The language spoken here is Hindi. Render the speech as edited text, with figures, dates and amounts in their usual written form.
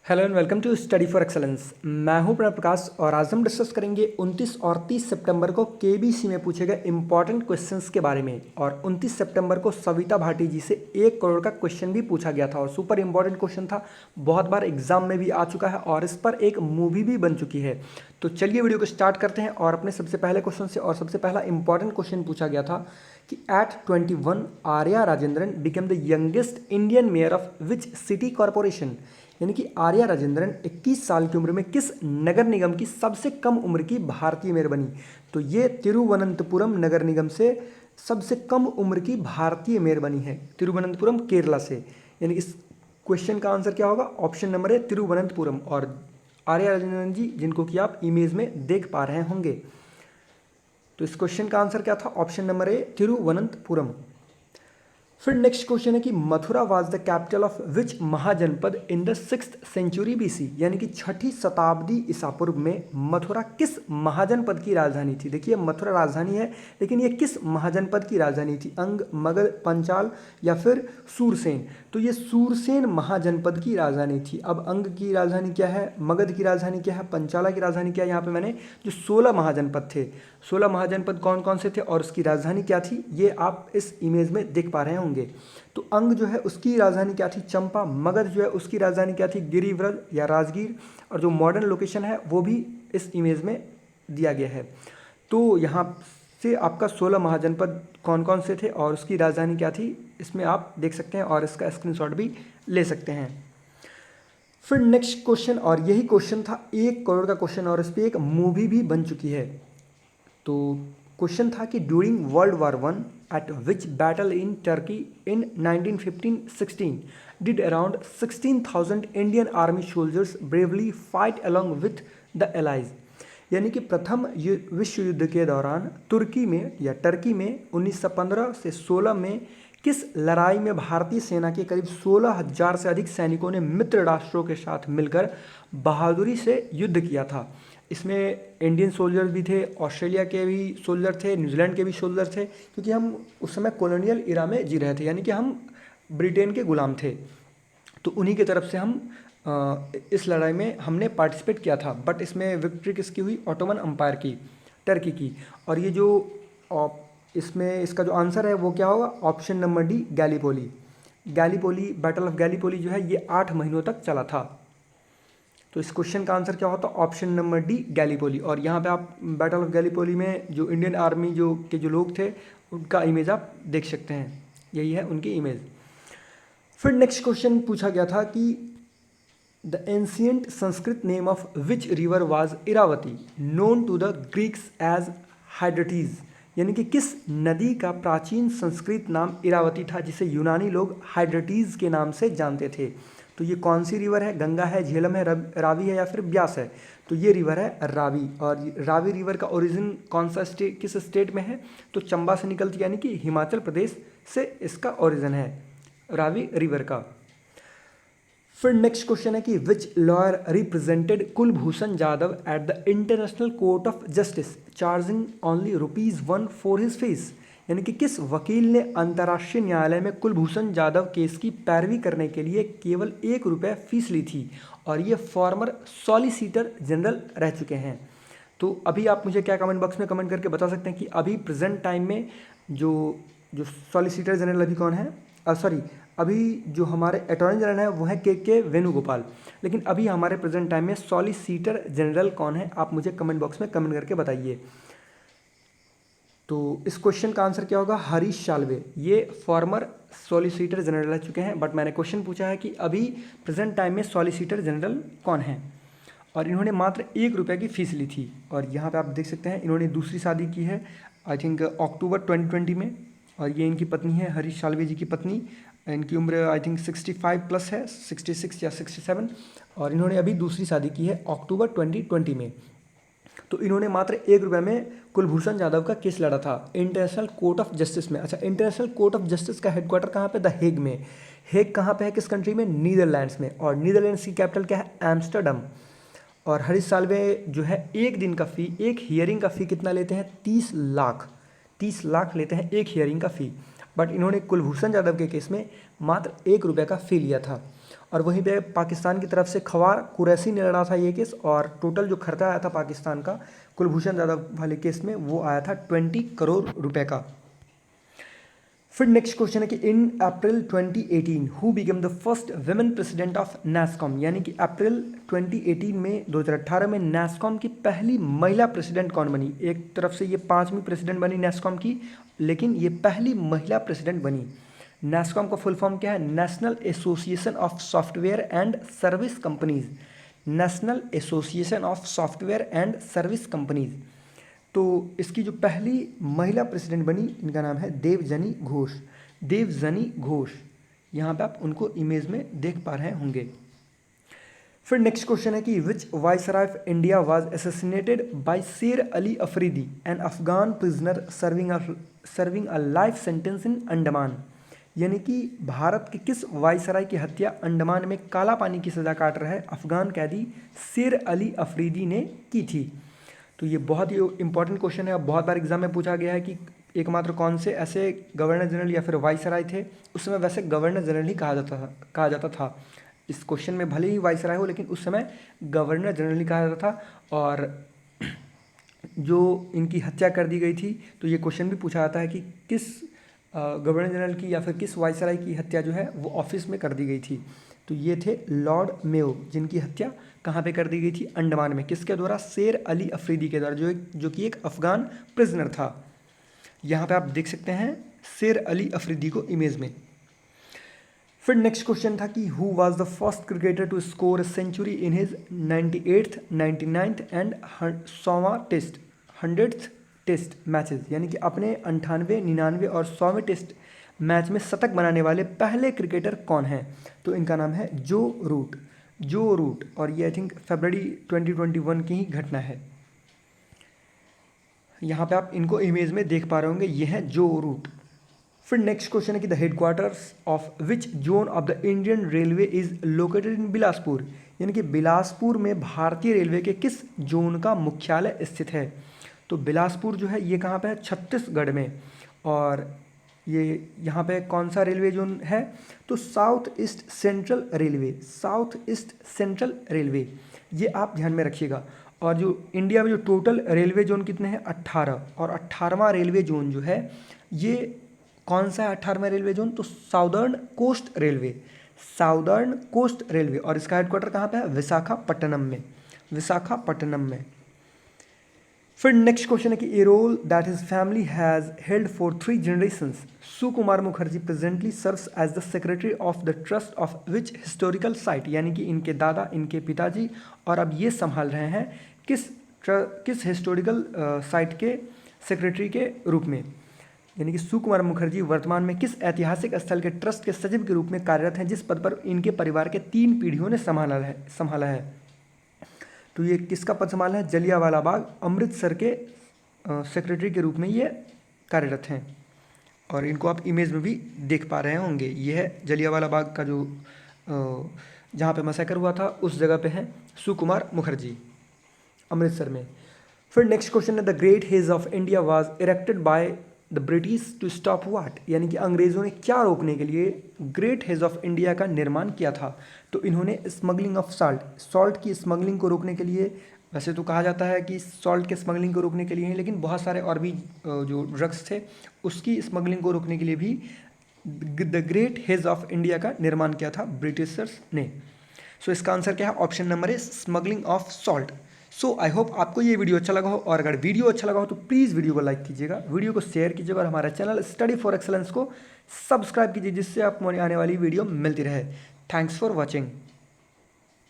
Hello and welcome to study for excellence. मैं हूं प्रणव प्रकाश और आज हम डिस्कस करेंगे 29 और 30 सितंबर को केबीसी में पूछे गए इंपॉर्टेंट क्वेश्चंस के बारे में। और 29 सितंबर को सविता भाटी जी से 1 करोड़ का क्वेश्चन भी पूछा गया था और सुपर इंपॉर्टेंट क्वेश्चन था, बहुत बार एग्जाम में भी आ चुका है और इस पर एक मूवी भी बन चुकी है। तो चलिए वीडियो को स्टार्ट करते हैं और अपने सबसे पहले क्वेश्चन से। और सबसे पहला इंपॉर्टेंट क्वेश्चन पूछा गया था कि at 21 Arya Rajendran became the youngest Indian mayor of which city corporation. यानी कि आर्या राजेंद्रन 21 साल की उम्र में किस नगर निगम की सबसे कम उम्र की भारतीय मेयर बनी। तो ये तिरुवनंतपुरम नगर निगम से सबसे कम उम्र की भारतीय मेयर बनी है, तिरुवनंतपुरम केरला से। यानी इस क्वेश्चन का आंसर क्या होगा? ऑप्शन नंबर है तिरुवनंतपुरम। और आर्या राजेंद्रन जी जिनको कि आप इमेज में देख पा रहे होंगे, तो इस क्वेश्चन का आंसर क्या था? Option number A Thiruvananthapuram. फिर नेक्स्ट क्वेश्चन है कि Mathura was the capital of which Mahajanapada in the 6th century BC. यानी कि 6ठी शताब्दी ईसा पूर्व में मथुरा किस महाजनपद की राजधानी थी। देखिए मथुरा राजधानी है, लेकिन ये किस महाजनपद की राजधानी थी? अंग, मगध, पंचाल या फिर सूरसेन। तो ये सूरसेन महाजनपद की राजधानी थी। अब अंग की राजधानी क्या है, मगध की राजधानी क्या है, पंचाला की राजधानी क्या है? यहाँ पे मैंने जो 16 महाजनपद थे, 16 महाजनपद कौन कौन से थे और उसकी राजधानी क्या थी, ये आप इस इमेज में देख पा रहे होंगे। तो अंग जो है उसकी राजधानी क्या थी? चंपा। मगध जो है उसकी राजधानी क्या थी? गिरिव्रज या राजगीर। और जो मॉडर्न लोकेशन है वो भी इस इमेज में दिया गया है। तो यहाँ से आपका 16 महाजनपद कौन कौन से थे और उसकी राजधानी क्या थी, इसमें आप देख सकते हैं और इसका स्क्रीनशॉट भी ले सकते हैं। फिर नेक्स्ट क्वेश्चन, और यही क्वेश्चन था 1 करोड़ का क्वेश्चन और इस पर एक मूवी भी बन चुकी है। तो क्वेश्चन था कि during world war one eight which battle in Turkey in 1915-16 did around 16,000 Indian army soldiers bravely fight along with the allies. यानी कि प्रथम विश्व युद्ध के दौरान तुर्की में या टर्की में 1915 से 16 में किस लड़ाई में भारतीय सेना के करीब 16,000 से अधिक सैनिकों ने मित्र राष्ट्रों के साथ मिलकर बहादुरी से युद्ध किया था। इसमें इंडियन सोल्जर्स भी थे, ऑस्ट्रेलिया के भी सोल्जर थे, न्यूजीलैंड के भी सोल्जर थे, क्योंकि हम उस समय कॉलोनियल इरा में जी रहे थे, यानी कि हम ब्रिटेन के गुलाम थे। तो उन्हीं की तरफ से हम इस लड़ाई में हमने पार्टिसिपेट किया था। बट इसमें विक्ट्री किसकी हुई? ऑटोमन अम्पायर की, टर्की की। और ये जो इसमें इसका जो आंसर है वो क्या होगा? Option number D, Gallipoli. Gallipoli, battle of Gallipoli जो है ये 8 महीनों तक चला था। तो इस क्वेश्चन का आंसर क्या होता? Option number D, Gallipoli. और यहाँ पे आप बैटल ऑफ गैलीपोली में जो इंडियन आर्मी जो लोग थे उनका इमेज आप देख सकते हैं, यही है उनकी इमेज। फिर नेक्स्ट क्वेश्चन पूछा गया था कि the ancient Sanskrit name of which river was Iravati known to the Greeks as Hydraotes. यानी कि किस नदी का प्राचीन संस्कृत नाम इरावती था जिसे यूनानी लोग हाइड्रेटीज के नाम से जानते थे। तो ये कौन सी रिवर है? गंगा है, झेलम है, रावी है या फिर ब्यास है? तो ये रिवर है रावी। और रावी रिवर का ओरिजिन कौन सा स्टेट, किस स्टेट में है? तो चंबा से निकलती, यानी कि हिमाचल प्रदेश से इसका ओरिजिन है रावी रिवर का। फिर नेक्स्ट क्वेश्चन है कि which lawyer represented Kulbhushan Jadhav at the International Court of Justice charging only ₹1 for his fees. यानी कि किस वकील ने अंतर्राष्ट्रीय न्यायालय में कुलभूषण जाधव केस की पैरवी करने के लिए केवल ₹1 फीस ली थी। और ये फॉर्मर सॉलिसिटर जनरल रह चुके हैं। तो अभी आप मुझे क्या कमेंट बॉक्स में कमेंट करके बता सकते हैं कि अभी प्रेजेंट टाइम में जो जो सॉलिसिटर जनरल अभी कौन है? अभी जो हमारे अटॉर्नी जनरल हैं वो हैं के वेणुगोपाल। लेकिन अभी हमारे प्रेजेंट टाइम में सॉलिसिटर जनरल कौन है? आप मुझे कमेंट बॉक्स में कमेंट करके बताइए। तो इस क्वेश्चन का आंसर क्या होगा? हरीश साल्वे। ये फॉर्मर सॉलिसिटर जनरल रह चुके हैं, बट मैंने क्वेश्चन पूछा है कि अभी प्रेजेंट टाइम में सॉलिसिटर जनरल कौन है। और इन्होंने मात्र ₹1 की फ़ीस ली थी। और यहाँ पे आप देख सकते हैं इन्होंने दूसरी शादी की है, आई थिंक अक्टूबर 2020 में। और ये इनकी पत्नी है, हरीश साल्वे जी की पत्नी। इनकी उम्र आई थिंक 65 प्लस है, 66 या 67। और इन्होंने अभी दूसरी शादी की है अक्टूबर 2020 में। तो इन्होंने मात्र ₹1 में कुलभूषण जाधव का केस लड़ा था इंटरनेशनल कोर्ट ऑफ जस्टिस में। अच्छा, इंटरनेशनल कोर्ट ऑफ जस्टिस का हेडक्वार्टर कहाँ पे? द हेग में। हेग कहाँ पे है, किस कंट्री में? नीदरलैंड्स में। और नीदरलैंड्स की कैपिटल क्या है? एम्स्टर्डम। और हरीश साल्वे जो है एक दिन का फ़ी, एक हियरिंग का फ़ी कितना लेते हैं? 30 लाख। 30 लाख लेते हैं एक हियरिंग का फ़ी। बट इन्होंने कुलभूषण जाधव के केस में मात्र ₹1 का फ़ी लिया था। और वहीं पे पाकिस्तान की तरफ से ख्वार कुरैशी ने लड़ा था ये केस, और टोटल जो खर्चा आया था पाकिस्तान का कुलभूषण जाधव वाले केस में वो आया था 20 करोड़ रुपए का। फिर नेक्स्ट क्वेश्चन है कि इन अप्रैल 2018 who become the first women president of NASSCOM, यानी कि अप्रैल 2018 में 2018 में नैस्कॉम की पहली महिला प्रेसिडेंट कौन बनी। एक तरफ से ये 5वीं प्रेसिडेंट बनी नैस्कॉम की, लेकिन ये पहली महिला प्रेसिडेंट बनी। नैस्कॉम का फुल फॉर्म क्या है? National association of software and service companies. National association of software and service companies. तो इसकी जो पहली महिला प्रेसिडेंट बनी, इनका नाम है देवजनी घोष। देवजनी घोष, यहाँ पे आप उनको इमेज में देख पा रहे होंगे। फिर नेक्स्ट क्वेश्चन है कि which viceroy of India was assassinated by Sher Ali Afridi, an Afghan prisoner serving a life sentence in Andaman. यानी कि भारत के किस वाइसराय की हत्या अंडमान में काला पानी की सजा काट रहे अफगान कैदी शेर अली अफरीदी ने की थी। तो ये बहुत ही इंपॉर्टेंट क्वेश्चन है, बहुत बार एग्जाम में पूछा गया है कि एकमात्र कौन से ऐसे गवर्नर जनरल या फिर वाइसराय थे, उस समय वैसे गवर्नर जनरल ही कहा जाता था। इस क्वेश्चन में भले ही वाइसराय हो, लेकिन उस समय गवर्नर जनरल ही कहा जाता था। और जो इनकी हत्या कर दी गई थी, तो ये क्वेश्चन भी पूछा जाता है कि किस गवर्नर जनरल की या फिर किस वाइसराय की हत्या जो है वो ऑफिस में कर दी गई थी। तो ये थे लॉर्ड मेयो, जिनकी हत्या कहाँ पे कर दी गई थी? अंडमान में। किसके द्वारा? शेर अली अफरीदी के द्वारा, जो कि एक अफगान प्रिजनर था। यहाँ पे आप देख सकते हैं शेर अली अफरीदी को इमेज में। फिर नेक्स्ट क्वेश्चन था कि who was the first cricketer to score a century in his 98th, 99th and 100वां टेस्ट 100th टेस्ट मैचेस, यानी कि अपने 98, 99 और 100वें टेस्ट मैच में शतक बनाने वाले पहले क्रिकेटर कौन हैं? तो इनका नाम है जो रूट। जो रूट, और ये आई थिंक फरवरी 2021 की ही घटना है। यहाँ पे आप इनको इमेज में देख पा रहे होंगे, ये है जो रूट। फिर नेक्स्ट क्वेश्चन है कि the headquarters of which zone of the Indian railway is located in Bilaspur, यानी कि बिलासपुर में भारतीय रेलवे के किस जोन का मुख्यालय स्थित है? तो बिलासपुर जो है ये कहाँ पे है? छत्तीसगढ़ में। और ये यहाँ पे कौन सा रेलवे जोन है? तो south east central railway. South east central railway, ये आप ध्यान में रखिएगा। और जो इंडिया में जो टोटल रेलवे जोन कितने हैं? 18, और 18वां रेलवे जोन जो है ये कौन सा है? 18वां रेलवे जोन तो southern coast railway. Southern coast railway, और इसका हेडक्वार्टर कहाँ पे है? विशाखापट्टनम में। विशाखापट्टनम में। फिर नेक्स्ट क्वेश्चन है कि a role that his family has held for 3 generations, Sukumar Mukherjee presently serves as the secretary of the trust of which historical site, यानी कि इनके दादा, इनके पिताजी, और अब ये संभाल रहे हैं किस हिस्टोरिकल साइट के सेक्रेटरी के रूप में। यानी कि सुकुमार मुखर्जी वर्तमान में किस ऐतिहासिक स्थल के ट्रस्ट के सचिव के रूप में कार्यरत हैं, जिस पद पर इनके परिवार के 3 पीढ़ियों ने संभाला है। तो ये किसका पद संभाला है? जलियांवाला बाग, अमृतसर के सेक्रेटरी के रूप में ये कार्यरत हैं। और इनको आप इमेज में भी देख पा रहे होंगे, ये है जलियांवाला बाग का जो जहाँ पे मैसेकर हुआ था, उस जगह पे है सुकुमार मुखर्जी, अमृतसर में। फिर नेक्स्ट क्वेश्चन है the great hedge of India was erected by the British to stop what, यानी कि अंग्रेज़ों ने क्या रोकने के लिए ग्रेट हेज ऑफ इंडिया का निर्माण किया था? तो इन्होंने स्मगलिंग ऑफ सॉल्ट की स्मगलिंग को रोकने के लिए, वैसे तो कहा जाता है कि सॉल्ट के स्मगलिंग को रोकने के लिए है, लेकिन बहुत सारे और भी जो ड्रग्स थे उसकी स्मगलिंग को रोकने के लिए भी the great hedge of India का निर्माण किया था ब्रिटिशर्स ने। सो इसका आंसर क्या है? ऑप्शन नंबर है smuggling of salt. So I hope आपको ये वीडियो अच्छा लगा हो, और अगर वीडियो अच्छा लगा हो तो प्लीज़ वीडियो को लाइक कीजिएगा, वीडियो को शेयर कीजिएगा, और हमारा चैनल स्टडी फॉर एक्सेलेंस को सब्सक्राइब कीजिए, जिससे आपको आने वाली वीडियो मिलती रहे। Thanks for watching.